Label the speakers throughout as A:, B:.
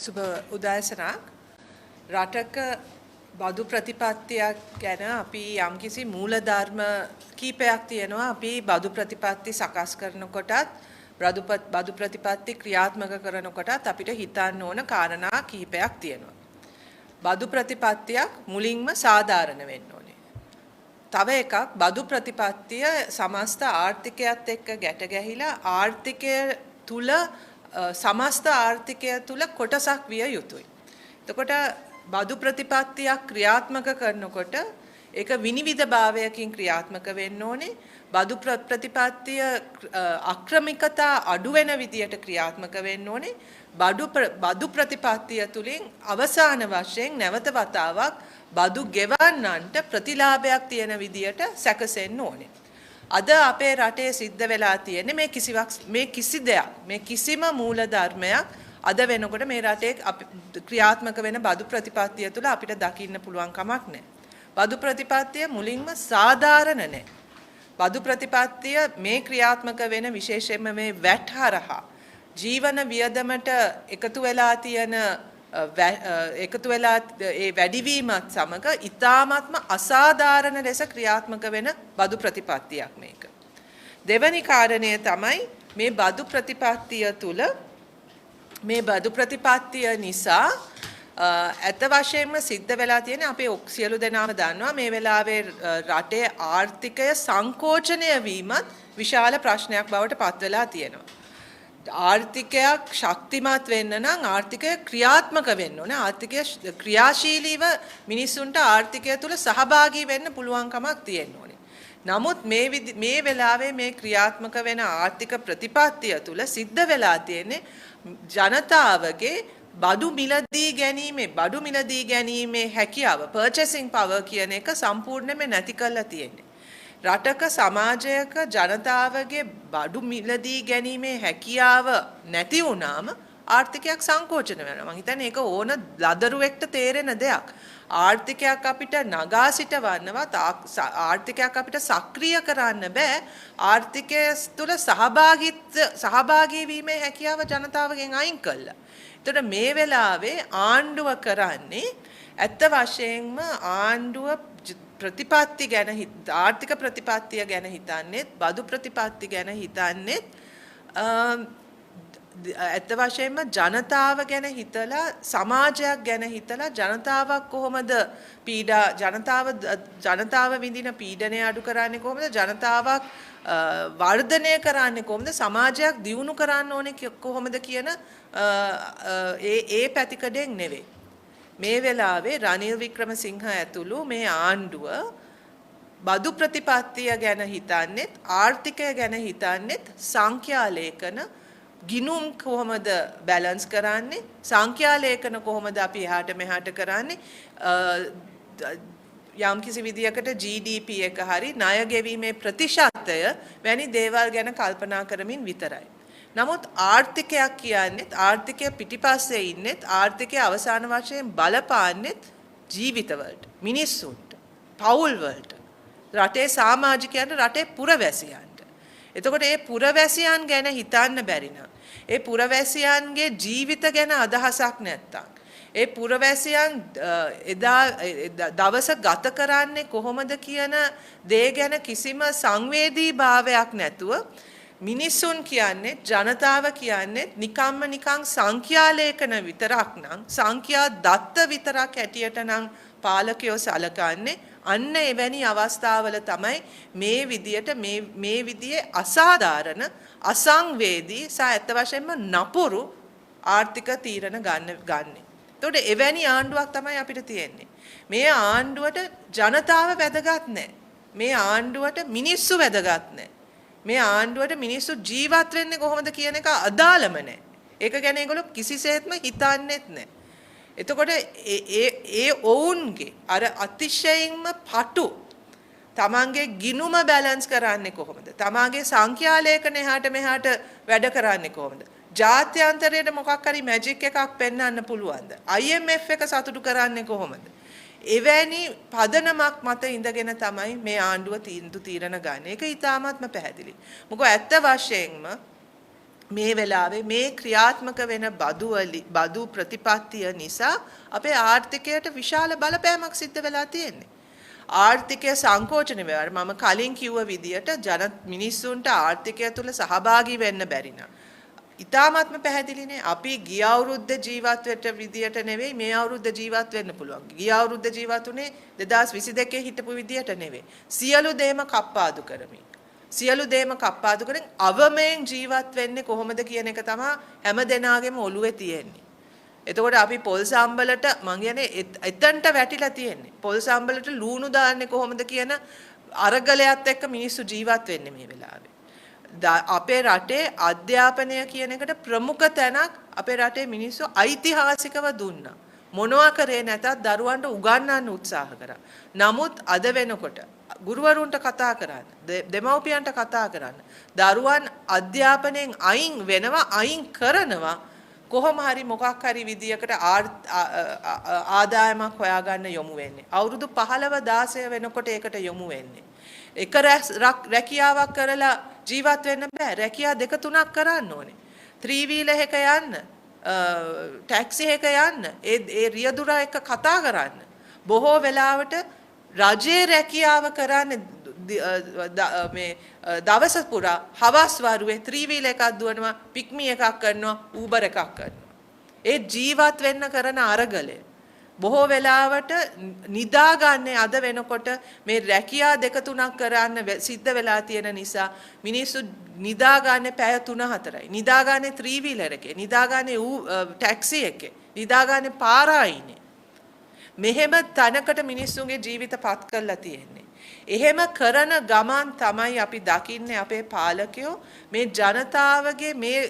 A: සුබ උදෑසනක්. රටක බදු ප්‍රතිපත්තියක් ගැන අපි යම්කිසි මූලධර්ම කීපයක් තියෙනවා. අපි බදු ප්‍රතිපත්ති සකස් කරනකොටත් බදු ප්‍රතිපත්ති ක්‍රියාත්මක කරනකොටත් අපිට හිතන්න ඕන කාරණා කීපයක් තියෙනවා. බදු ප්‍රතිපත්තියක් මුලින්ම සාධාරණ වෙන්න ඕනේ. තව එකක් බදු ප්‍රතිපත්තිය සමස්ත ආර්ථිකයත් එක්ක ගැට ගැහිලා ආර්ථිකය තුල සමස්ත ආර්ථිකය තුල කොටසක් විය යුතුයි. එතකොට බදු ප්‍රතිපත්තියක් ක්‍රියාත්මක කරනකොට ඒක විනිවිදභාවයකින් ක්‍රියාත්මක වෙන්න ඕනේ. බදු ප්‍රතිපත්තිය අක්‍රමිකතා අඩු වෙන විදියට ක්‍රියාත්මක වෙන්න ඕනේ. බදු ප්‍රතිපත්තිය තුලින් අවසාන වශයෙන් නැවත වතාවක් බදු ගෙවන්නන්ට ප්‍රතිලාභයක් තියෙන විදියට සැකසෙන්න ඕනේ. අද අපේ රටේ සිද්ධ වෙලා තියෙන්නේ මේ කිසි දෙයක් මේ කිසිම මූල ධර්මයක් අද වෙනකොට මේ රටේ ක්‍රියාත්මක වෙන බදු ප්‍රතිපත්තිය තුළ අපිට දකින්න පුළුවන් කමක් නැහැ. බදු ප්‍රතිපත්තිය මුලින්ම සාධාරණ නැහැ. බදු ප්‍රතිපත්තිය මේ ක්‍රියාත්මක වෙන විශේෂයෙන්ම මේ වැට් හරහා ජීවන වියදමට එකතු වෙලා තියෙන ඒ වැඩිවීමත් සමග ඉතාමත්ම අසාධාරණ ලෙස ක්‍රියාත්මක වෙන බදු ප්‍රතිපත්තියක් මේක. දෙවැනි කාරණය තමයි මේ බදු ප්‍රතිපත්තිය තුල මේ බදු ප්‍රතිපත්තිය නිසා ඇත්ත වශයෙන්ම සිද්ධ වෙලා තියෙන අපේ සියලු දෙනාම දන්නවා මේ වෙලාවේ රටේ ආර්ථිකය සංකෝචනය වීමත් විශාල ප්‍රශ්නයක් බවට පත් වෙලා තියෙනවා. ආර්ථිකයක් ශක්තිමත් වෙන්න නම් ආර්ථිකය ක්‍රියාත්මක වෙන්න ඕනේ. ආර්ථිකය ක්‍රියාශීලීව මිනිසුන්ට ආර්ථිකය තුල සහභාගී වෙන්න පුළුවන්කමක් තියෙන්න ඕනේ. නමුත් මේ වෙලාවේ මේ ක්‍රියාත්මක වෙන ආර්ථික ප්‍රතිපත්තිය තුල සිද්ධ වෙලා තියෙන්නේ ජනතාවගේ බඩු මිලදී ගැනීමේ හැකියාව purchasing power කියන එක සම්පූර්ණයෙන්ම නැති කරලා තියෙන්නේ. රටක සමාජයක ජනතාවගේ බඩු මිලදී ගැනීමේ හැකියාව නැති වුණාම ආර්ථිකයක් සංකෝචන වෙනවා. මම හිතන්නේ ඒක ඕන ලදරුවෙක්ට තේරෙන දෙයක්. ආර්ථිකයක් අපිට නගා සිටවන්නවත් ආර්ථිකයක් අපිට සක්‍රිය කරන්න බෑ. ආර්ථිකය තුළ සහභාගී වීමේ හැකියාව ජනතාවගෙන් අයින් කළා. එතකොට මේ වෙලාවේ ආණ්ඩුව කරන්නේ ඇත්ත වශයෙන්ම ආණ්ඩුව ප්‍රතිපත්ති ගැන ආර්ථික ප්‍රතිපත්තිය ගැන හිතන්නේත් බදු ප්‍රතිපත්ති ගැන හිතන්නේත් ඇත්ත වශයෙන්ම ජනතාව ගැන හිතලා සමාජයක් ගැන හිතලා ජනතාවක් කොහොමද ජනතාව විඳින පීඩනය අඩු කරන්නේ කොහොමද ජනතාවක් වර්ධනය කරන්නේ කොහොමද සමාජයක් දියුණු කරන්න ඕනේ කොහොමද කියන ඒ පැතිකඩෙන් නෙවෙයි. මේ වෙලාවේ රනිල් වික්‍රමසිංහ ඇතුළු මේ ආණ්ඩුව බදු ප්‍රතිපත්තිය ගැන හිතන්නේත් ආර්ථිකය ගැන හිතන්නේත් සංඛ්‍යා ලේඛන ගිණුම් කොහොමද බැලන්ස් කරන්නේ සංඛ්‍යා ලේඛන කොහොමද අපි එහාට මෙහාට කරන්නේ යම් කිසි විදියකට GDP එක හරි ණය ගෙවීමේ ප්‍රතිශතය වැනි දේවල් ගැන කල්පනා කරමින් විතරයි. නමුත් ආර්ථිකයක් කියන්නේත් ආර්ථිකය පිටිපස්සේ ඉන්නෙත් ආර්ථිකය අවසාන වශයෙන් බලපාන්නෙත් ජීවිතවලට මිනිස්සුන්ට පවුල් වලට රටේ සමාජිකයන්ට රටේ පුරවැසියන්ට. එතකොට මේ පුරවැසියන් ගැන හිතන්න බැරි නම් ඒ පුරවැසියන්ගේ ජීවිත ගැන අදහසක් නැත්තම් ඒ පුරවැසියන් දවස ගත කරන්නේ කොහොමද කියන දේ ගැන කිසිම සංවේදී භාවයක් නැතුව මිනිසුන් කියන්නේ ජනතාව කියන්නේ නිකන් සංඛ්‍යා ලේඛන විතරක් නම් සංඛ්‍යා දත්ත විතරක් හැටියට නම් පාලකයෝ සලකන්නේ අන්න එවැනි අවස්ථාවල තමයි මේ විදියේ අසාධාරණ අසංවේදී සහ ඇත්ත වශයෙන්ම නපුරු ආර්ථික තීරණ ගන්න. එතකොට එවැනි ආණ්ඩුවක් තමයි අපිට තියෙන්නේ. මේ ආණ්ඩුවට ජනතාව වැදගත් නැහැ. මේ ආණ්ඩුවට මිනිස්සු වැදගත් නැහැ. මේ ආණ්ඩුවට මිනිස්සු ජීවත් වෙන්නේ කොහොමද කියන එක අදාළම නැහැ. ඒක ගැන ඒගොල්ලෝ කිසිසේත්ම හිතන්නේත් නැහැ. එතකොට ඒ ඔවුන්ගේ අර අතිශයින්ම පටු තමන්ගේ ගිණුම බැලන්ස් කරන්නේ කොහොමද? තමාගේ සංඛ්‍යා ලේඛන එහාට මෙහාට වැඩ කරන්නේ කොහොමද? ජාත්‍යන්තරයට මොකක් හරි මැජික් එකක් පෙන්වන්න පුළුවන්ද? IMF එක සතුටු කරන්නේ කොහොමද? එවැනි පදනමක් මත ඉඳගෙන තමයි මේ ආණ්ඩුව තීරණ ගන්න. ඒක ඉතාමත්ම පැහැදිලි. මොකද ඇත්ත වශයෙන්ම මේ වෙලාවේ මේ ක්‍රියාත්මක වෙන බදු ප්‍රතිපත්තිය නිසා අපේ ආර්ථිකයට විශාල බලපෑමක් සිද්ධ වෙලා තියෙන්නේ. ආර්ථිකය සංකෝචනය වෙනවා. මම කලින් කිව්ව විදියට මිනිස්සුන්ට ආර්ථිකය තුල සහභාගී වෙන්න බැරි නම් ඉතාමත්ම පැහැදිලිනේ. අපි ගිය අවුරුද්ද ජීවත් වෙච්ච විදියට නෙවෙයි මේ අවුරුද්ද ජීවත් වෙන්න පුළුවන්. ගිය අවුරුද්ද ජීවත් උනේ 2022 හිටපු විදියට නෙවෙයි. සියලු දේම කප්පාදු කරමින්. සියලු දේම කප්පාදු කරමින් අවමෙන් ජීවත් වෙන්නේ කොහොමද කියන එක තමයි හැම දෙනාගේම ඔළුවේ තියෙන්නේ. එතකොට අපි පොල් සම්බලට මං කියන්නේ එතනට වැටිලා තියෙන්නේ. පොල් සම්බලට ලූණු දාන්නේ කොහොමද කියන අරගලයත් එක්ක මිනිස්සු ජීවත් වෙන්නේ මේ වෙලාවේ. අපේ රටේ අධ්‍යාපනය කියන එකට ප්‍රමුඛ තැනක් අපේ රටේ මිනිස්සු ඓතිහාසිකව දුන්නා. මොනවා කරේ නැතත් දරුවන්ට උගන්වන්න උත්සාහ කරා. නමුත් අද වෙනකොට ගුරුවරුන්ට කතා කරන්න, දෙමව්පියන්ට කතා කරන්න, දරුවන් අධ්‍යාපනයෙන් අයින් වෙනවා, අයින් කරනවා. කොහොම හරි මොකක් හරි විදියකට ආදායමක් හොයාගන්න යොමු වෙන්නේ. අවුරුදු 15 16 වෙනකොට ඒකට යොමු වෙන්නේ. එක රැකියාවක් කරලා ජීවත් වෙන්න බෑ. රැකියා දෙක තුනක් කරන්න ඕනේ. 3 wheeler එක යන්න, ටැක්සි එක යන්න, ඒ රියදුරා එක්ක කතා කරන්න. බොහෝ වෙලාවට රජයේ රැකියාව කරන්නේ මේ දවස පුරා හවස් වරුවේ 3 wheeler එකක් දුවනවා, පික්මි එකක් කරනවා, Uber එකක් කරනවා. ඒ ජීවත් වෙන්න කරන අරගලය බොහෝ වෙලාවට නිදාගන්නේ අද වෙනකොට මේ රැකියා දෙක තුනක් කරන්න සිද්ධ වෙලා තියෙන නිසා මිනිස්සු නිදාගන්නේ පැය 3-4යි. නිදාගන්නේ 3 wheeler එකේ, නිදාගන්නේ ටැක්සි එකේ, නිදාගන්නේ පාරායිනේ. මෙහෙම තැනකට මිනිස්සුන්ගේ ජීවිත පත් කරලා තියෙන්නේ. එහෙම කරන ගමන් තමයි අපි දකින්නේ අපේ පාලකයෝ මේ ජනතාවගේ මේ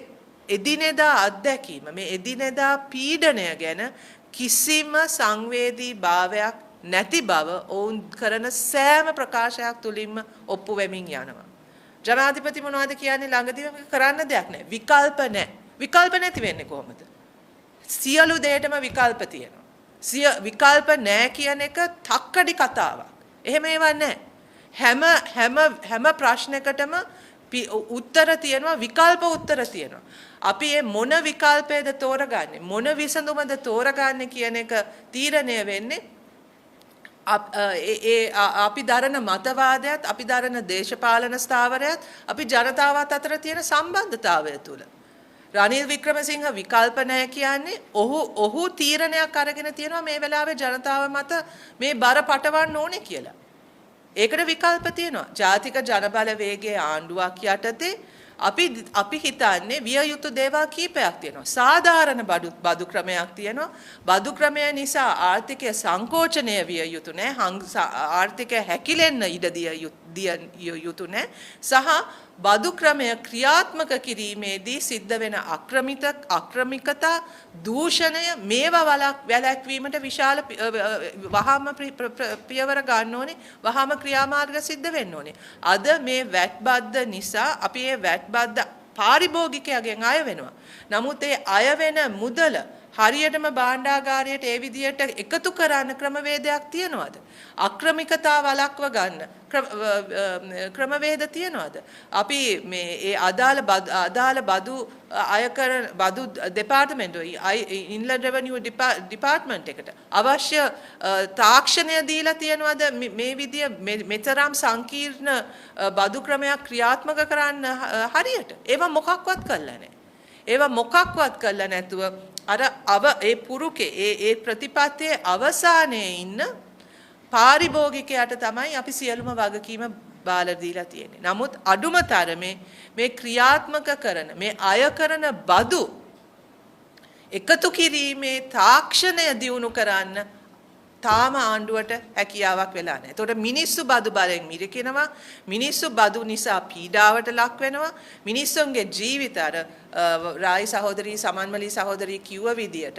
A: එදිනෙදා අත්දැකීම, මේ එදිනෙදා පීඩනය ගැන කිසිම සංවේදී භාවයක් නැති බව ඔවුන් කරන සෑම ප්‍රකාශයක් තුලින්ම ඔප්පු වෙමින් යනවා. ජනාධිපති මොනවද කියන්නේ ළඟදී කරන්න දෙයක් නැහැ. විකල්ප නැහැ. විකල්ප නැති වෙන්නේ කොහොමද? සියලු දෙයකටම විකල්ප තියෙනවා. විකල්ප නැහැ කියන එක තක්කඩි කතාවක්. එහෙම ඒවා නැහැ. හැම ප්‍රශ්නයකටම උත්තර තියෙනවා, විකල්ප උත්තර තියෙනවා. අපි මේ මොන විකල්පයද තෝරගන්නේ, මොන විසඳුමද තෝරගන්නේ කියන එක තීරණය වෙන්නේ අපි දරන මතවාදයත්, අපි දරන දේශපාලන ස්ථාවරයත්, අපි ජනතාවත් අතර තියෙන සම්බන්ධතාවය තුළ. රනිල් වික්‍රමසිංහ විකල්ප නැහැ කියන්නේ ඔහු තීරණයක් අරගෙන තියෙනවා මේ වෙලාවේ ජනතාව මත මේ බර පටවන්න ඕනේ කියලා. ඒකට විකල්ප තියෙනවා. ජාතික ජනබලවේගයේ ආණ්ඩුවක් යටතේ අපි හිතන්නේ විය යුතු දේවල් කීපයක් තියෙනවා. සාධාරණ බදු ක්‍රමයක් තියෙනවා. බදු ක්‍රමය නිසා ආර්ථිකය සංකෝචනය විය යුතු නැහැ. ආර්ථිකය හැකිලෙන්න ඉඩ දිය යුතු නැහැ. සහ බදු ක්‍රමය ක්‍රියාත්මක කිරීමේදී සිද්ධ වෙන අක්‍රමිකතා, දූෂණය මේවා වැළැක්වීමට විශාල වහාම පියවර ගන්න ඕනේ, වහාම ක්‍රියාමාර්ග සිද්ධ වෙන්න ඕනේ. අද මේ වැට් බද්ද නිසා අපි මේ වැට් බද්ද පාරිභෝගිකයන්ගෙන් අය වෙනවා. නමුත් ඒ අය වෙන මුදල හරියටම භාණ්ඩාගාරයට ඒ විදියට එකතු කරන්න ක්‍රමවේදයක් තියනවද? අක්‍රමිකතා වළක්ව ගන්න ක්‍රමවේද තියනවද? අපි මේ ඒ අදාළ බදු අයකර බදු දෙපාර්තමේන්තුව ඉන්ලන්ඩ් රෙවෙනියු ඩිපාර්ට්මන්ට් එකට අවශ්‍ය තාක්ෂණය දීලා තියනවද මේ විදිය මෙතරම් සංකීර්ණ බදු ක්‍රමයක් ක්‍රියාත්මක කරන්න හරියට? ඒවා මොකක්වත් කළා නැහැ. ඒවා මොකක්වත් කළා නැතුව ඒ පුරුකේ ඒ ප්‍රතිපත්තියේ අවසානයේ ඉන්න පාරිභෝගිකයාට තමයි අපි සියලුම වගකීම බාලා දීලා තියෙන්නේ. නමුත් අඩුම තරමේ මේ ක්‍රියාත්මක කරන මේ අය කරන බදු එකතු කිරීමේ තාක්ෂණය දියුණු කරන්න තාම ආණ්ඩුවට හැකියාවක් වෙලා නැහැ. ඒතකොට මිනිස්සු බදු බලෙන් මිරිකෙනවා, මිනිස්සු බදු නිසා පීඩාවට ලක් වෙනවා, මිනිස්සුන්ගේ ජීවිත අර රායි සහෝදරී සමන්මලී සහෝදරී කිව්ව විදියට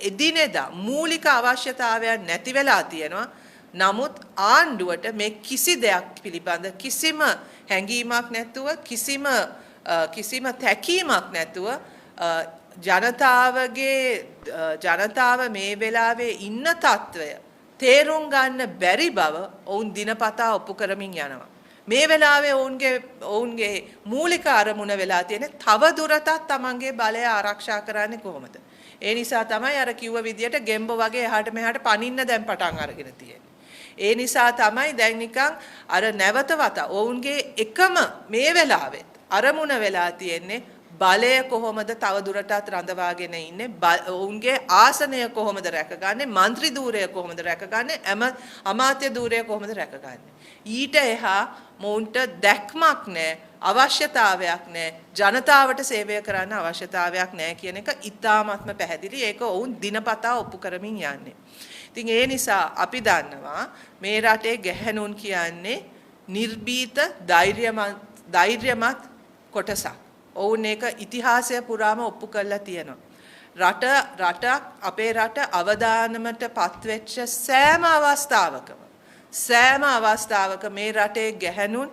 A: එදිනෙදා මූලික අවශ්‍යතාවයන් නැති වෙලා තියෙනවා. නමුත් ආණ්ඩුවට මේ කිසි දෙයක් පිළිබඳ කිසිම හැඟීමක් නැතුව, කිසිම තැකීමක් නැතුව ජනතාව මේ වෙලාවේ ඉන්න තත්වය තේරුම් ගන්න බැරි බව ඔවුන් දිනපතා ඔප්පු කරමින් යනවා. මේ වෙලාවේ ඔවුන්ගේ මූලික අරමුණ වෙලා තියෙන්නේ තව දුරටත් තමන්ගේ බලය ආරක්ෂා කරන්නේ කොහොමද? ඒ නිසා තමයි අර කිව්ව විදියට ගෙම්බ වගේ එහාට මෙහාට පනින්න දැන් පටන් අරගෙන තියෙන්නේ. ඒ නිසා තමයි දැන් නිකන් අර නැවත වත ඔවුන්ගේ එකම මේ වෙලාවෙත් අරමුණ වෙලා තියෙන්නේ බලය කොහොමද තව දුරටත් රඳවාගෙන ඉන්නේ, ඔවුන්ගේ ආසනය කොහොමද රැකගන්නේ, മന്ത്രി ධූරය කොහොමද රැකගන්නේ, අමාත්‍ය ධූරය කොහොමද රැකගන්නේ. ඊට එහා මොවුන්ට දැක්මක් නැහැ, අවශ්‍යතාවයක් නැහැ, ජනතාවට සේවය කරන්න අවශ්‍යතාවයක් නැහැ කියන එක ඉතාමත්ම පැහැදිලි. ඒක ඔවුන් දිනපතා ඔප්පු කරමින් යන්නේ. ඉතින් ඒ නිසා අපි දන්නවා මේ රටේ ගැහැණුන් කියන්නේ නිර්භීත ධෛර්යමත් කොටසක්. ඔවුන් ඒක ඉතිහාසය පුරාම ඔප්පු කරලා තියෙනවා. රටක් අපේ රට අවදානමට පත්වෙච්ච සෑම අවස්ථාවක මේ රටේ ගැහැණුන්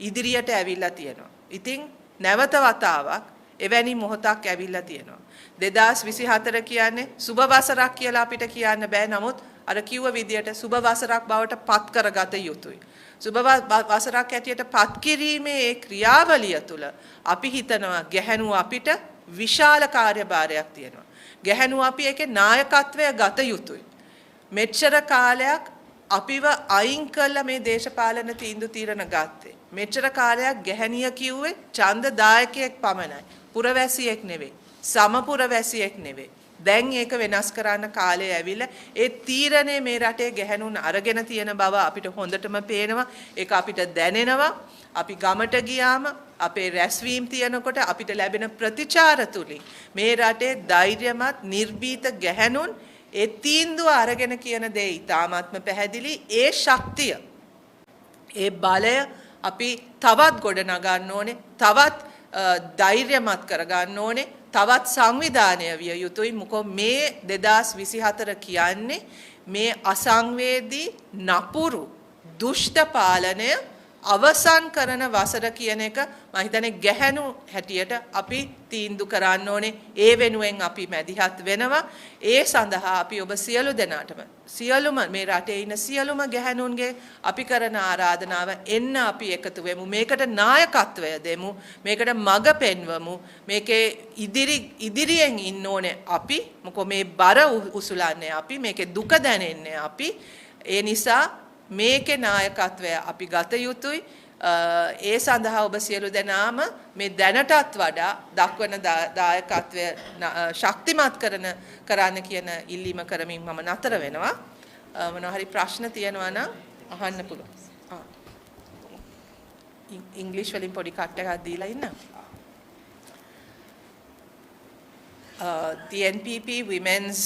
A: ඉදිරියට ඇවිල්ලා තියෙනවා. ඉතින් නැවත වතාවක් එවැනි මොහොතක් ඇවිල්ලා තියෙනවා. 2024 කියන්නේ සුබ වසරක් කියලා අපිට කියන්න බෑ. නමුත් අර කිව්ව විදියට සුබ වසරක් බවට පත් කරගත යුතුයි. සුබ වසරක් ඇටියට පත් කිරීමේ ඒ ක්‍රියාවලිය තුළ අපි හිතනවා ගැහැණු අපිට විශාල කාර්යභාරයක් තියෙනවා. ගැහැණු අපි ඒකේ නායකත්වය ගත යුතුයි. මෙච්චර කාලයක් අපිව අයින් කළා මේ දේශපාලන තීන්දුව తీරන ගත්තේ. මෙච්චර කාලයක් ගැහැණිය කිව්වේ ඡන්ද දායකයෙක් පමණයි. පුරවැසියෙක් නෙවෙයි. සමපුරවැසියෙක් නෙවෙයි. දැන් ඒක වෙනස් කරන්න කාලය ඇවිල්ලා ඒ තීරණය මේ රටේ ගැහැණුන් අරගෙන තියෙන බව අපිට හොඳටම පේනවා. ඒක අපිට දැනෙනවා. අපි ගමට ගියාම අපේ රැස්වීම් තියනකොට අපිට ලැබෙන ප්‍රතිචාර තුලින් මේ රටේ ධෛර්යමත් නිර්භීත ගැහැණුන් ඒ තීන්දුව අරගෙන කියන දේ ඉතාමත්ම පැහැදිලි. ඒ ශක්තිය, ඒ බලය අපි තවත් ගොඩනගන්න ඕනේ, තවත් ධෛර්යමත් කරගන්න ඕනේ, තවත් සංවිධානය විය යුතුයි. මොකද මේ 2024 කියන්නේ මේ අසංවේදී නපුරු දුෂ්ට පාලනය අවසන් කරන වසර කියන එක මම හිතන්නේ ගැහැණු හැටියට අපි තීන්දුව කරන්න ඕනේ. ඒ වෙනුවෙන් අපි මැදිහත් වෙනවා. ඒ සඳහා අපි ඔබ සියලු දෙනාටම සියලුම මේ රටේ ඉන්න සියලුම ගැහැණුන්ගේ අපි කරන ආරාධනාව එන්න අපි එකතු වෙමු. මේකට නායකත්වය දෙමු. මේකට මඟ පෙන්වමු. මේකේ ඉදිරියෙන් ඉන්න ඕනේ අපි. මොකද මේ බර උසුලන්නේ අපි. මේකේ දුක දැනෙන්නේ අපි. ඒ නිසා මේකේ නායකත්වය අපි ගත යුතුයි. ඒ සඳහා ඔබ සියලු දෙනාම මේ දැනටත් වඩා දක්වන දායකත්වය ශක්තිමත් කරන්න කියන ඉල්ලීම කරමින් මම නතර වෙනවා. මොනවා හරි ප්‍රශ්න තියෙනවා නම් අහන්න පුළුවන්. ඉංග්‍රීසි වලින් පොඩි කට් එකක් දීලා ඉන්න. The NPP Women's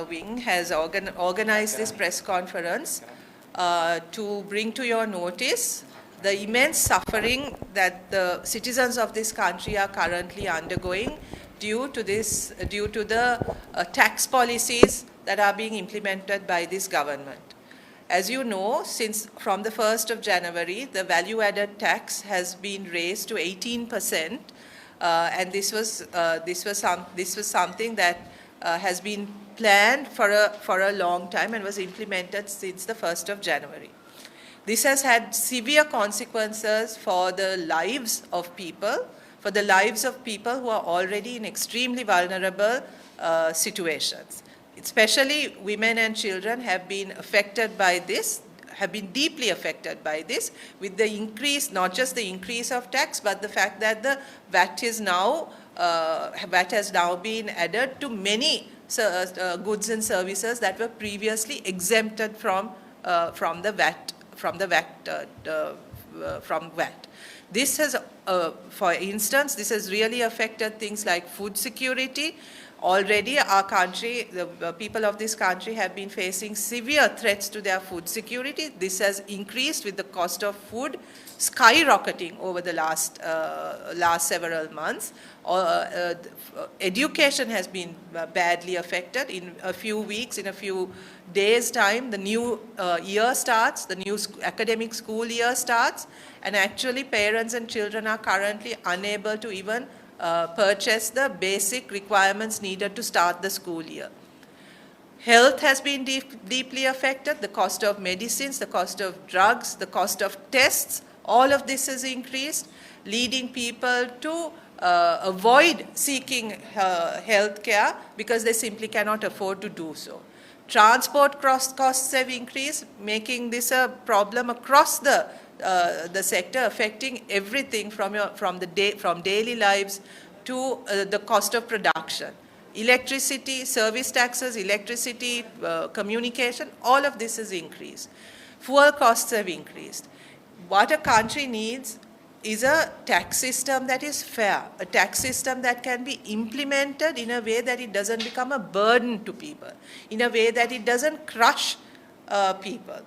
A: Wing has organized this press conference to bring to your notice the immense suffering that the citizens of this country are currently undergoing due to the tax policies that are being implemented by this government. As you know, since from the 1st of January, the value added tax has been raised to 18%, and this was something that has been planned for a long time and was implemented since the 1st of January. This has had severe consequences for the lives of people, who are already in extremely vulnerable situations. Especially women and children have been affected by this, have been deeply affected by this, with the increase, not just the increase of tax, but the fact that the VAT has now been added to many goods and services that were previously exempted from VAT. This has, for instance, this has really affected things like food security. Already our country, the people of this country have been facing severe threats to their food security. This has increased with the cost of food skyrocketing over the last several months. Education has been badly affected. In a few weeks, in a few days' time, the new year starts, the new academic school year starts, and actually parents and children are currently unable to even purchase the basic requirements needed to start the school year. Health has been deeply affected. The cost of medicines, the cost of drugs, the cost of tests All of this has increased, leading people to avoid seeking health care because they simply cannot afford to do so. Transport costs have increased, making this a problem across the sector, affecting everything from daily lives to the cost of production. Electricity, service taxes, electricity, communication, all of this has increased. Fuel costs have increased. What a country needs is a tax system that is fair, a tax system that can be implemented in a way that it doesn't become a burden to people, in a way that it doesn't crush people,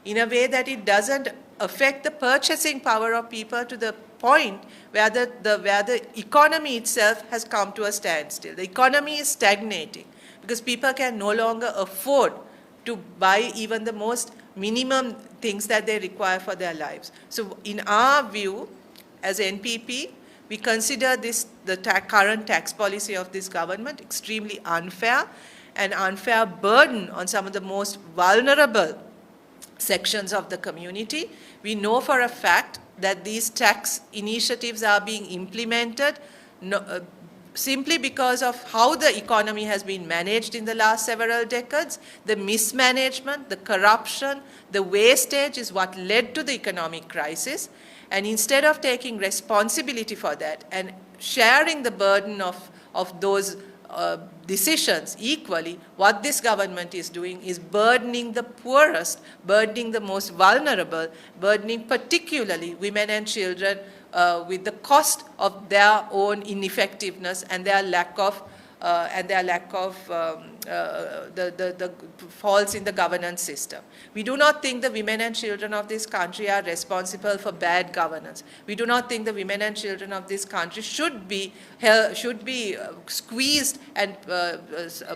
A: in a way that it doesn't affect the purchasing power of people to the point where the economy itself has come to a standstill. The economy is stagnating because people can no longer afford to buy even the most minimum things that they require for their lives. So in our view, as NPP, we consider the current tax policy of this government extremely unfair, an unfair burden on some of the most vulnerable sections of the community. We know for a fact that these tax initiatives are being implemented simply because of how the economy has been managed in the last several decades. The mismanagement, the corruption, the wastage is what led to the economic crisis. And instead of taking responsibility for that and sharing the burden of those decisions equally, what this government is doing is burdening the poorest, burdening the most vulnerable, burdening particularly women and children with the cost of their own ineffectiveness and their lack of the faults in the governance system. We do not think the women and children of this country are responsible for bad governance. We do not think the women and children of this country should be squeezed and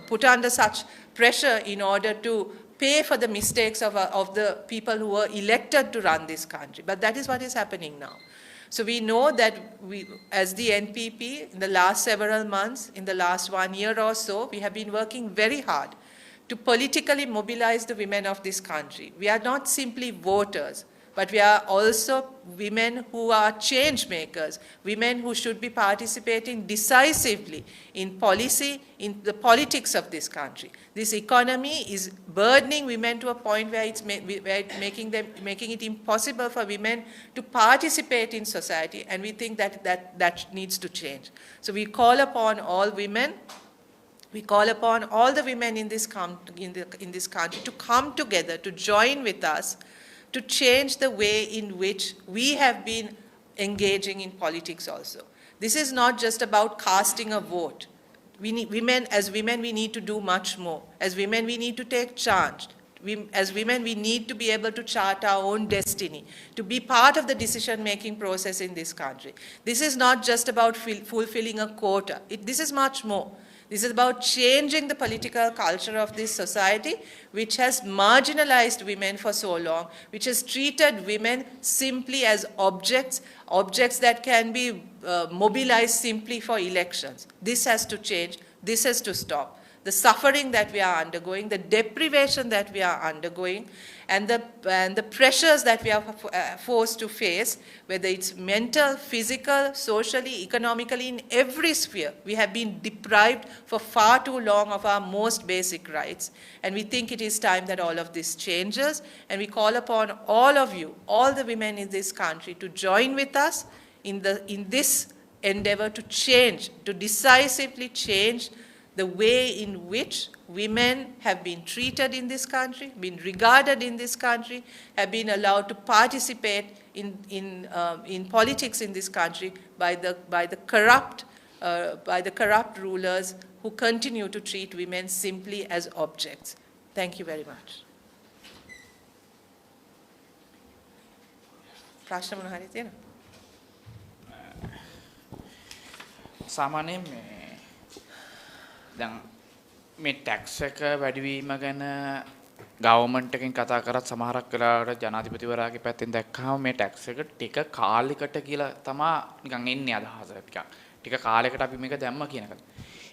A: put under such pressure in order to pay for the mistakes of the people who were elected to run this country. But that is what is happening now. So we know that we, as the NPP, in the last several months, in the last 1 year or so, we have been working very hard to politically mobilize the women of this country. We are not simply voters, but we are also women who are change makers, women who should be participating decisively in policy, in the politics of this country. This economy is burdening women to a point where it's making it impossible for women to participate in society, and we think that needs to change. So we call upon all women, we call upon all the women in this country to come together, to join with us, to change the way in which we have been engaging in politics also. This is not just about casting a vote. As women, we need to do much more. As women, we need to take charge. As women, we need to be able to chart our own destiny, to be part of the decision-making process in this country. This is not just about fulfilling a quota. This is much more. This is about changing the political culture of this society, which has marginalized women for so long, which has treated women simply as objects that can be mobilized simply for elections. This has to change. This has to stop. The suffering that we are undergoing, the deprivation that we are undergoing, and the pressures that we are forced to face, whether it's mental, physical, socially, economically, in every sphere, we have been deprived for far too long of our most basic rights. And we think it is time that all of this changes. And we call upon all of you, all the women in this country, to join with us in this endeavor to change, to decisively change the way in which women have been treated in this country, been regarded in this country, have been allowed to participate in politics in this country by the corrupt rulers who continue to treat women simply as objects. Thank you very much. ප්‍රශ්න මොන හරි තියෙනවද?
B: සාමාන්‍යයෙන් දැන් මේ tax එක වැඩිවීම ගැන government එකෙන් කතා කරත් සමහරක් වෙලාවට ජනාධිපතිවරයාගේ පැත්තෙන් දැක්කම මේ ටැක්ස් එක ටික කාලයකට කියලා තමයි නිකන් එන්නේ අදහස ටික කාලයකට අපි මේක දැම්ම කියන එක.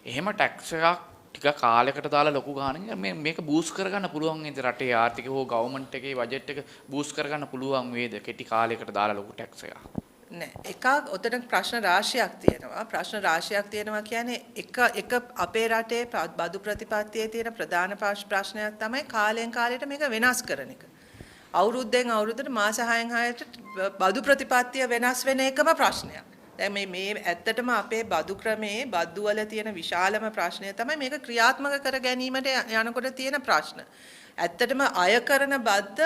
B: එහෙම ටැක්ස් එකක් ටික කාලයකට දාලා ලොකු ගාණකින් මේක බූස්ට් කරගන්න පුළුවන් නේද රටේ ආර්ථික හෝ ගවර්න්මන්ට් එකේ බජට් එක බූස්ට් කරගන්න පුළුවන් වේද කෙටි කාලයකට දාලා ලොකු ටැක්ස් එකක්
A: නෑ එකක් ඔතන ප්‍රශ්න රාශියක් තියෙනවා ප්‍රශ්න රාශියක් තියෙනවා කියන්නේ එක අපේ රටේ බදු ප්‍රතිපත්තියේ තියෙන ප්‍රධාන ප්‍රශ්නයක් තමයි කාලෙන් කාලයට මේක වෙනස් කරන එක අවුරුද්දෙන් අවුරුද්දට මාස 6න් 6ට බදු ප්‍රතිපත්තිය වෙනස් වෙන එකම ප්‍රශ්නයක් දැන් මේ ඇත්තටම අපේ බදු ක්‍රමයේ බදු වල තියෙන විශාලම ප්‍රශ්නය තමයි මේක ක්‍රියාත්මක කර ගැනීමට යනකොට තියෙන ප්‍රශ්න. ඇත්තටම අය කරන බද්ද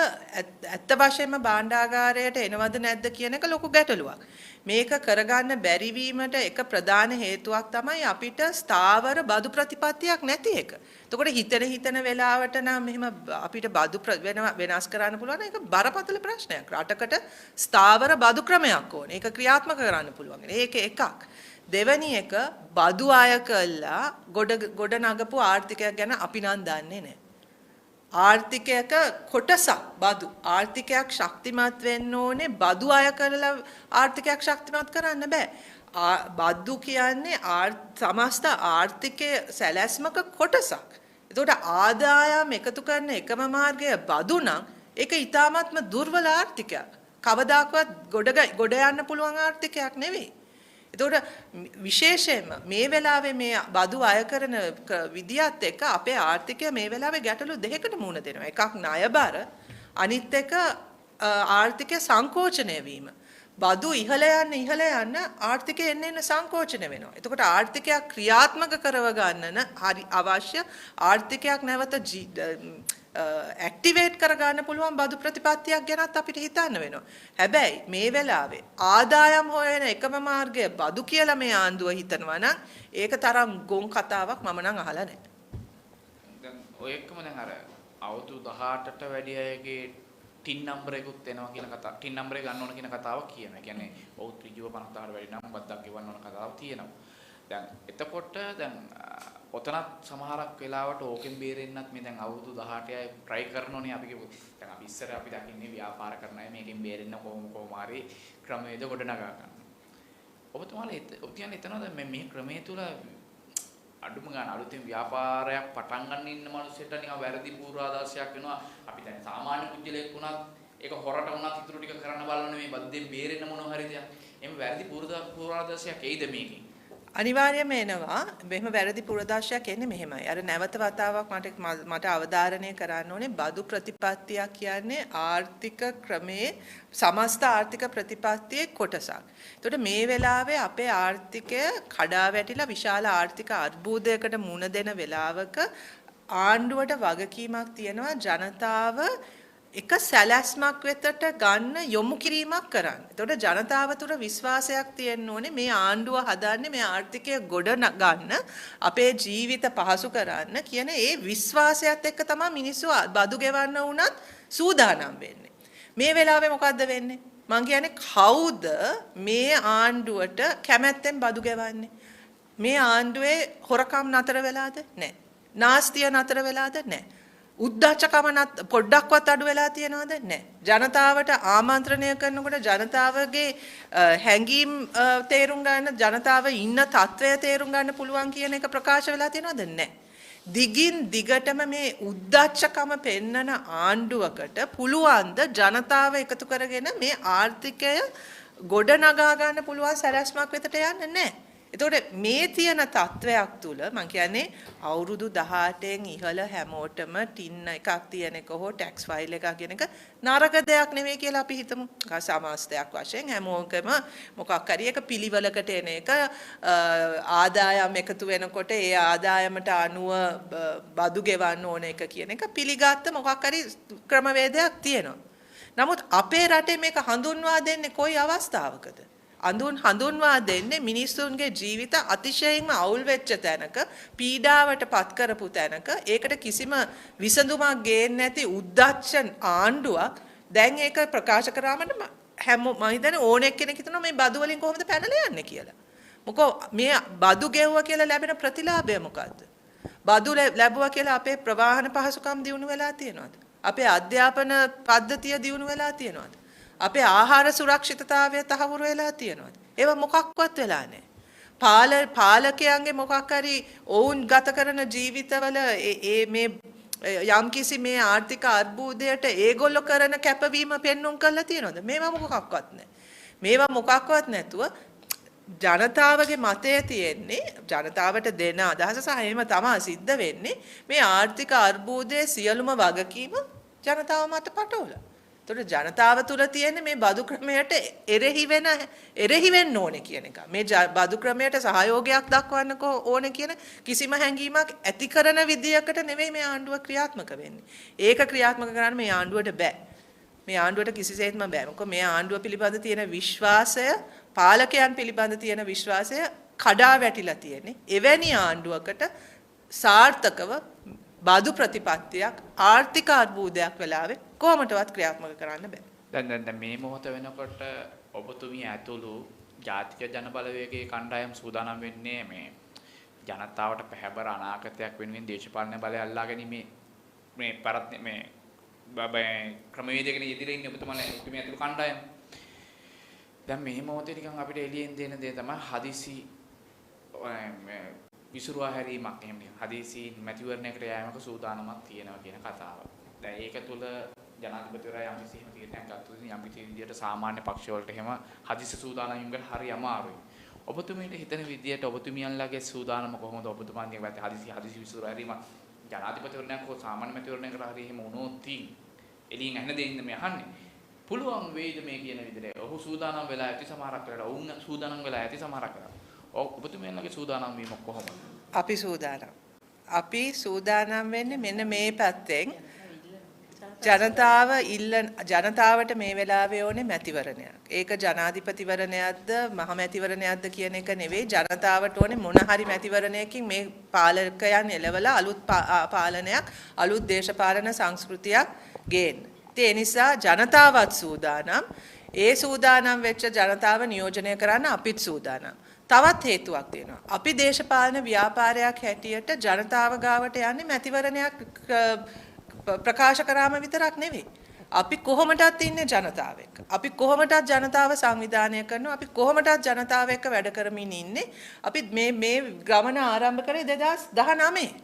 A: ඇත්ත වශයෙන්ම භාණ්ඩාගාරයට එනවද නැද්ද කියන එක ලොකු ගැටලුවක්. මේක කරගන්න බැරි වීමට එක ප්‍රධාන හේතුවක් තමයි අපිට ස්ථාවර බදු ප්‍රතිපත්තියක් නැති එක. එතකොට හිතන වෙලාවට නම් මෙහෙම අපිට බදු වෙනස් කරන්න පුළුවන් ඒක බරපතල ප්‍රශ්නයක්. රටකට ස්ථාවර බදු ක්‍රමයක් ඕනේ. ඒක ක්‍රියාත්මක කරන්න පුළුවන්. ඒක එකක්. දෙවැනි එක බදු අය කළා ගොඩ නගපු ආර්ථිකයක් ගැන අපි නම් දන්නේ නැහැ. ආර්ථිකයක කොටසක් බදු ආර්ථිකයක් ශක්තිමත් වෙන්න ඕනේ බදු අය කරලා ආර්ථිකයක් ශක්තිමත් කරන්න බෑ. බදු කියන්නේ සමස්ත ආර්ථිකයේ සැලැස්මක කොටසක්. එතකොට ආදායම් එකතු කරන එකම මාර්ගය බදු නම් ඒක ඊටාත්ම දුර්වල ආර්ථිකයක්. කවදාකවත් ගොඩ යන්න පුළුවන් ආර්ථිකයක් නෙවෙයි. එතකොට විශේෂයෙන්ම මේ වෙලාවේ මේ බදු අය කරන විදියත් එක්ක අපේ ආර්ථිකය මේ වෙලාවේ ගැටලු දෙකකට මුහුණ දෙනවා. එකක් ණයබර අනිත් එක ආර්ථිකය සංකෝචනය වීම. බදු ඉහළ යන්න ආර්ථිකය එන්න සංකෝචනය වෙනවා. එතකොට ආර්ථිකයක් ක්‍රියාත්මක කරව ගන්නන හරි අවශ්‍ය ආර්ථිකයක් නැවත ඇක්ටිවේට් කරගන්න පුළුවන් බදු ප්‍රතිපත්තියක් ගැනත් අපිට හිතන්න වෙනවා. හැබැයි මේ වෙලාවේ ආදායම් හොයන එකම මාර්ගය බදු කියලා මේ ආණ්ඩුව හිතනවා නම් ඒක තරම් ගොන් කතාවක් මම නම් අහලා නැහැ.
B: දැන් ඔය එක්කම දැන් අර අවුරුදු 18ට වැඩි අයගේ ටින් නම්බර් එකකුත් එනවා කියන කතාව. ටින් නම්බර් එක ගන්න ඕන කියන කතාවක් කියනවා. ඒ කියන්නේ ඔව් ත්‍රිජුව 50ට වැඩි නම් බද්දක් ගෙවන්න ඕන කතාවක් තියෙනවා. දැන් එතකොට දැන් ඔතනත් සමහරක් වෙලාවට ඕකෙන් බේරෙන්නත් මේ දැන් අවුරුදු 18 අය try කරනෝනේ අපි කිව්ව. දැන් අපි ඉස්සර අපි දකින්නේ ව්‍යාපාර කරන අය මේකෙන් බේරෙන්න කොහොම හරි ක්‍රමවේද ගොඩනගා ගන්න. ඔබතුමාලා ඔබ කියන්නේ එතනද මේ ක්‍රමයේ තුල අඩුම ගන්න අලුතෙන් ව්‍යාපාරයක් පටන් ගන්න ඉන්න මිනිස්සුන්ට නිකන් වැරදි පූර්වාදර්ශයක් වෙනවා. අපි දැන් සාමාන්‍ය පුද්ගලයෙක් වුණත් ඒක හොරට වුණත් ඉතුරු ටික කරන්න බලන්නේ මේ බද්දෙන් බේරෙන්න මොන හරි දෙයක්. එහෙම වැරදි පූර්වාදර්ශයක් එයිද මේකෙන්?
A: අනිවාර්යයෙන්ම එනවා. මෙහෙම වැරදි පුරදාශයක් එන්නේ මෙහෙමයි. අර නැවත වතාවක් මට අවධාරණය කරන්න ඕනේ බදු ප්‍රතිපත්තියක් කියන්නේ ආර්ථික ක්‍රමයේ සමස්ත ආර්ථික ප්‍රතිපත්තියේ කොටසක්. එතකොට මේ වෙලාවේ අපේ ආර්ථිකය කඩා වැටිලා විශාල ආර්ථික අර්බුදයකට මුහුණ දෙන වෙලාවක ආණ්ඩුවට වගකීමක් තියෙනවා ජනතාව එක සැලැස්මක් වෙතට ගන්න යොමු කිරීමක් කරන්න. එතකොට ජනතාව තුළ විශ්වාසයක් තියෙන්න ඕනේ මේ ආණ්ඩුව හදන්නේ මේ ආර්ථිකය ගොඩ ගන්න අපේ ජීවිත පහසු කරන්න කියන ඒ විශ්වාසයත් එක්ක තමයි මිනිස්සු බදු ගෙවන්න වුණත් සූදානම් වෙන්නේ. මේ වෙලාවේ මොකද්ද වෙන්නේ? මං කියන්නේ කවුද මේ ආණ්ඩුවට කැමැත්තෙන් බදු ගෙවන්නේ? මේ ආණ්ඩුවේ හොරකම් නතර වෙලාද? නැහැ. නාස්තිය නතර වෙලාද? නැහැ. උද්දච්චකම පොඩ්ඩක්වත් අඩු වෙලා තියෙනවද? නැහැ. ජනතාවට ආමන්ත්‍රණය කරනකොට ජනතාවගේ හැඟීම් තේරුම් ගන්න, ජනතාව ඉන්න තත්වය තේරුම් ගන්න පුළුවන් කියන එක ප්‍රකාශ වෙලා තියෙනවද? නැහැ. දිගින් දිගටම මේ උද්දච්චකම පෙන්නන ආණ්ඩුවකට පුළුවන් ද ජනතාව එකතු කරගෙන මේ ආර්ථිකය ගොඩ නගා ගන්න පුළුවන් සැලැස්මක් වෙතට යන්නේ නැහැ. එතකොට මේ තියෙන තත්වයක් තුල මම කියන්නේ අවුරුදු 18න් ඉහළ හැමෝටම ටින් එකක් තියෙන එක හෝ ටැක්ස් ෆයිල් එකක් කියන එක නරක දෙයක් නෙවෙයි කියලා අපි හිතමු. සමාජයක් වශයෙන් හැමෝකම මොකක් හරි එක පිළිවෙලකට එන එක ආදායම් එකතු වෙනකොට ඒ ආදායමට අනුව බදු ගෙවන්න ඕන එක කියන එක පිළිගත්ත මොකක් හරි ක්‍රමවේදයක් තියෙනවා. නමුත් අපේ රටේ මේක හඳුන්වා දෙන්නේ කොයි අවස්ථාවකද? හඳුන්වා දෙන්නේ මිනිස්සුන්ගේ ජීවිත අතිශයින්ම අවුල් වෙච්ච තැනක පීඩාවට පත් කරපු තැනක ඒකට කිසිම විසඳුමක් ගේන්නේ නැති උද්දච්ච ආණ්ඩුවක් දැන් ඒක ප්‍රකාශ කරාම මම හිතන්නේ ඕනෙක් කෙනෙක් හිතනවා මේ බදු වලින් කොහොමද පැනලා යන්නේ කියලා. මොකෝ මේ බදු ගෙවුවා කියලා ලැබෙන ප්‍රතිලාභය මොකද්ද? බදු ලැබුවා කියලා අපේ ප්‍රවාහන පහසුකම් දියුණු වෙලා තියෙනවද? අපේ අධ්‍යාපන පද්ධතිය දියුණු වෙලා තියෙනවද? අපේ ආහාර සුරක්ෂිතතාවය තහවුරු වෙලා තියෙනවද? ඒවා මොකක්වත් වෙලා නැහැ. පාලකයන්ගේ මොකක් හරි ඔවුන් ගත කරන ජීවිතවල මේ යම්කිසි මේ ආර්ථික අර්බුදයට ඒගොල්ලෝ කරන කැපවීම පෙන්눔 කරලා තියෙනවද? මේවා මොකක්වත් නැහැ. මේවා මොකක්වත් නැතුව ජනතාවගේ මතය තියෙන්නේ ජනතාවට දෙන අදහස සහ එහෙම තමයි සිද්ධ වෙන්නේ මේ ආර්ථික අර්බුදයේ සියලුම වගකීම ජනතාව මත පටවලා. ඒතකොට ජනතාව තුළ තියෙන මේ බදු ක්‍රමයට එරෙහි වෙන්න ඕනේ කියන එක. මේ බදු ක්‍රමයට සහයෝගයක් දක්වන්න ඕනේ කියන කිසිම හැඟීමක් ඇති කරන විදියකට නෙවෙයි මේ ආණ්ඩුව ක්‍රියාත්මක වෙන්නේ. ඒක ක්‍රියාත්මක කරන්න මේ ආණ්ඩුවට බෑ. මේ ආණ්ඩුවට කිසිසේත්ම බෑ. මොකද මේ ආණ්ඩුව පිළිබඳ තියෙන විශ්වාසය, පාලකයන් පිළිබඳ තියෙන විශ්වාසය කඩා වැටිලා තියෙන්නේ. එවැනි ආණ්ඩුවකට සාර්ථකව බදු ප්‍රතිපත්තියක් ආර්ථික අර්බුදයක් වෙලාවේ කොහොමදවත් ක්‍රියාත්මක කරන්න බෑ.
B: දැන් මේ මොහොත වෙනකොට ඔබතුමිය ඇතුළු ජාතික ජනබලවේගයේ කණ්ඩායම් සූදානම් වෙන්නේ මේ ජනතාවට පැහැබර අනාගතයක් වෙනුවෙන් දේශපාලන බලය අල්ලා ගැනීම මේ ක්‍රමවේදයකින් ඉදිරියේ ඉන්නේ ඔබතුමිය ඇතුළු කණ්ඩායම්. දැන් මේ මොහොතේ නිකන් අපිට එළියෙන් දෙන දේ තමයි හදිසි විසුරුවා හැරීමක් එහෙම නේ. හදිසි මැතිවරණයකට යෑමක සූදානමක් තියෙනවා කියන කතාව. දැන් ඒක තුල ජනාධිපතිවරයා යම් කිසි තීරණයක් ගත්තොත් යම් කිසි විදියට සාමාන්‍ය පක්ෂ වලට එහෙම හදිසි සූදානම් වීම හරි අමාරුයි. ඔබතුමීට හිතන විදියට ඔබතුමියන්ලාගේ සූදානම කොහොමද ඔබතුමාගේ පැත්තේ හදිසි විසුරුවා හැරීම ජනාධිපතිවරණයක් හෝ සාමාන්‍ය මැතිවරණයකට හරි එහෙම වුණොත් එළියෙන් ඇහෙන දෙයින් මේ අහන්නේ. පුළුවන් වේද මේ කියන විදිහට ඔහු සූදානම් වෙලා ඇති සමහරක් වෙලාවට ඔවුන් සූදානම් වෙලා ඇති සමහරක් වෙලාවට ඔබතුමියන්ලාගේ සූදානම් වීම කොහොමද?
A: අපි සූදානම් වෙන්නේ මෙන්න මේ පැත්තෙන් ජනතාවට මේ වෙලාවේ ඕනේ මැතිවරණයක්. ඒක ජනාධිපතිවරණයක්ද මහ මැතිවරණයක්ද කියන එක නෙවෙයි. ජනතාවට ඕනේ මොන හරි මැතිවරණයකින් මේ පාලකයන් එළවලා අලුත් පාලනයක් අලුත් දේශපාලන සංස්කෘතියක් ගේන්න. ඒ නිසා ජනතාවත් සූදානම්. ඒ සූදානම් වෙච්ච ජනතාව නියෝජනය කරන්න අපිත් සූදානම්. තවත් හේතුවක් තියෙනවා. අපි දේශපාලන ව්‍යාපාරයක් හැටියට ජනතාව ගාවට යන්නේ මැතිවරණයක් ප්‍රකාශ කරාම විතරක් නෙවෙයි. අපි කොහොමදත් ඉන්නේ ජනතාව එක්ක. අපි කොහොමදත් ජනතාව සංවිධානය කරනවා. අපි කොහොමදත් ජනතාව එක්ක වැඩ කරමින් ඉන්නේ. අපි මේ ගමන ආරම්භ කරේ 2019.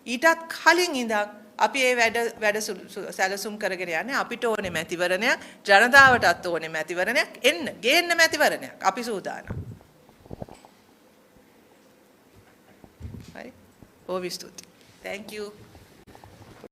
A: ඊටත් කලින් ඉඳන් අපි මේ වැඩ සැලසුම් කරගෙන යන්නේ. අපිට ඕනේ මැතිවරණයක්, ජනතාවටත් ඕනේ මැතිවරණයක්. ගේන්න මැතිවරණයක්. අපි සූදානම්. හරි. බොහොම ස්තුතියි. Thank you.